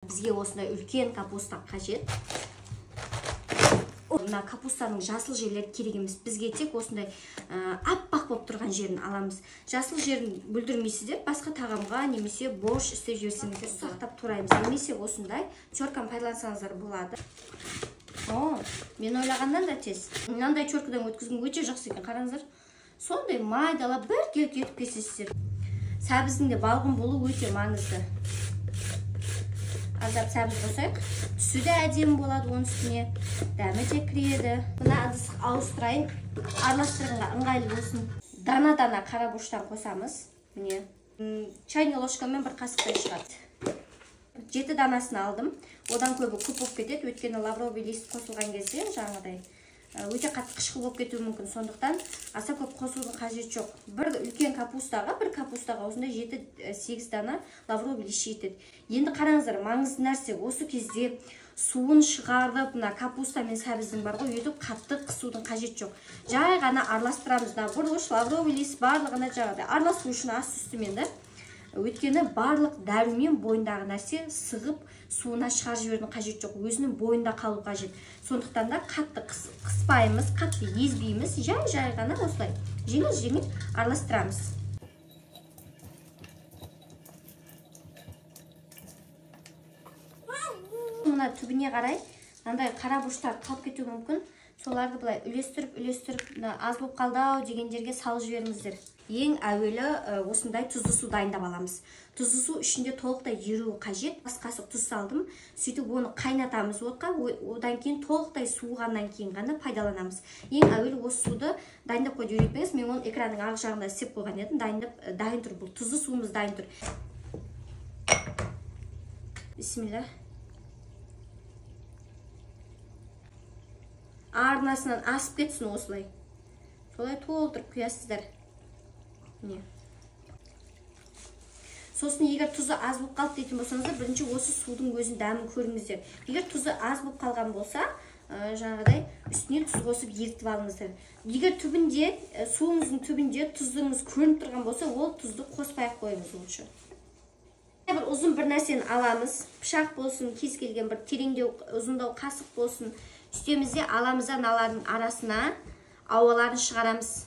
Бізге осындай үлкен капуста қажет. Мына капустаның жасыл жерлері керек емес. Бізге тек осындай аппақ болып тұрған жерін аламыз. Жасыл жерін бүлдірмейсіздер, басқа тағамға немесе борщ істеп жіберсеңіздер сақтап тураймыз. Немесе осындай терканы пайдалансаңыздар болады. Мен ойлағаннан да тез. Мынандай теркадан өткізген өте жақсы екен, қараңыздар. Сондай майдалап бір келіп кетіп кесесіздер. Сәбіздің де балғын болу өте маңызды. Аздап сәбіз қосайық. Түсі де әдемі болады оның үстіне. Дәмі де кіреді. Мына ыдысты ауыстырайын. Араластырғанға ыңғайлы болсын. Дана-дана қара бұрыштан қосамыз. Міне. Чайный ложкамен бір қасықтай шығады. 7 данасын алдым. Одан көбі көп болып кетеді. Өйткені лавровый лист қосылған кезде жаңағыдай өте қатты қышқыл болып кетуі мүмкін. Сондықтан аса көп қосудың қажеті жоқ. Бір үлкен капустаға осындай 7-8 дана лавровый лист жетеді. Енді қараңыздар, маңызды нәрсе осы кезде суын шығарып, мына капуста мен сәбіздің бар ғой, өйтіп қатты қысудың қажеті жоқ. Жай ғана араластырамыз. Бұрыш, лавровый лист барлығына жағады. Араластыру үшін асты үстімен де. Өйткені барлық дәрумен бойындағы нәрсе сығып, суына шығар жібердің қажет жоқ. Өзінің бойында қалу қажет. Сондықтан да қатты қыспаймыз, қатты езбейміз. Жай ғана осылай жеңіл араластырамыз. Мына түбіне қарай, мынандай қара бұрыштар қалып кетуі мүмкін. Соларды былай үлестіріп, аз болып қалды деген жерге салып жіберіңіздер. Ең әуелі осындай тұзды су дайындап аламыз. Тұзды су ішінде толықтай еруі қажет. Бас қасық тұз салдым. Сөйтіп оны қайнатамыз отқа. Одан кейін толықтай суығаннан кейін ғана пайдаланамыз. Ең әуелі осы суды дайындап қойды үйретпеңіз. Мен оны экранның арғы жағында істеп қойған едім. Дайын тұр бұл. Тұзды суымыз дайын тұр. Бисмилля. Арнасынан асып кетсін осылай. Солай толтырып құясыздар. Сосын егер тұзы аз болып қалды дейтін болсаңыздар, бірінші осы судың өзін дәмін көріңіздер. Егер тұзы аз болып қалған болса, жаңағыдай үстіне тұз қосып ерітіп алыңыздар. Егер түбінде, суыңыздың түбінде тұздығыңыз көрініп тұрған болса, ол тұзды қоспай қойыңыз лучше. Бір ұзын бір нәрсені аламыз, пышақ болсын, кез келген бір тереңдеу, ұзындау қасық болсын, үстемізде аламыз аналардың арасына ауаларын шығарамыз.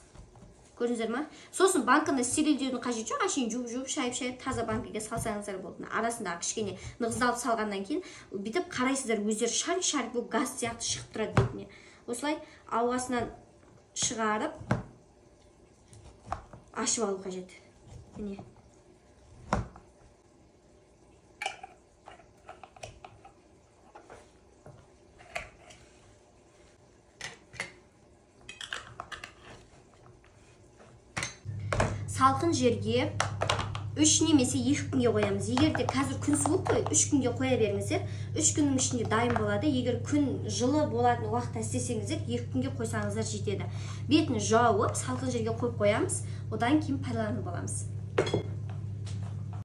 Көрдіңіздер ма? Сосын банканы стерильдеудің қажеті жоқ, ашын жуып, шайып, таза банкіге салсаңыздар болды. Арасында кішкене нығыздалып салғаннан кейін, бүйтіп қарайсыздар, өздері шарик болып газ сияқты шығып тұрады бетіне. Осылай ауасынан шығарып, ашып алу қажет. Міне. Салқын жерге 3 немесе 2 күнге қоямыз. Егер де қазір күн суық қой, 3 күнге қоя беріңіздер. 3 күннің ішінде дайын болады. Егер күн жылы болатын уақытта істесеңіздер, 2 күнге қойсаңыздар жетеді. Бетін жауып, салқын жерге қойып қоямыз. Одан кейін пайдаланып аламыз.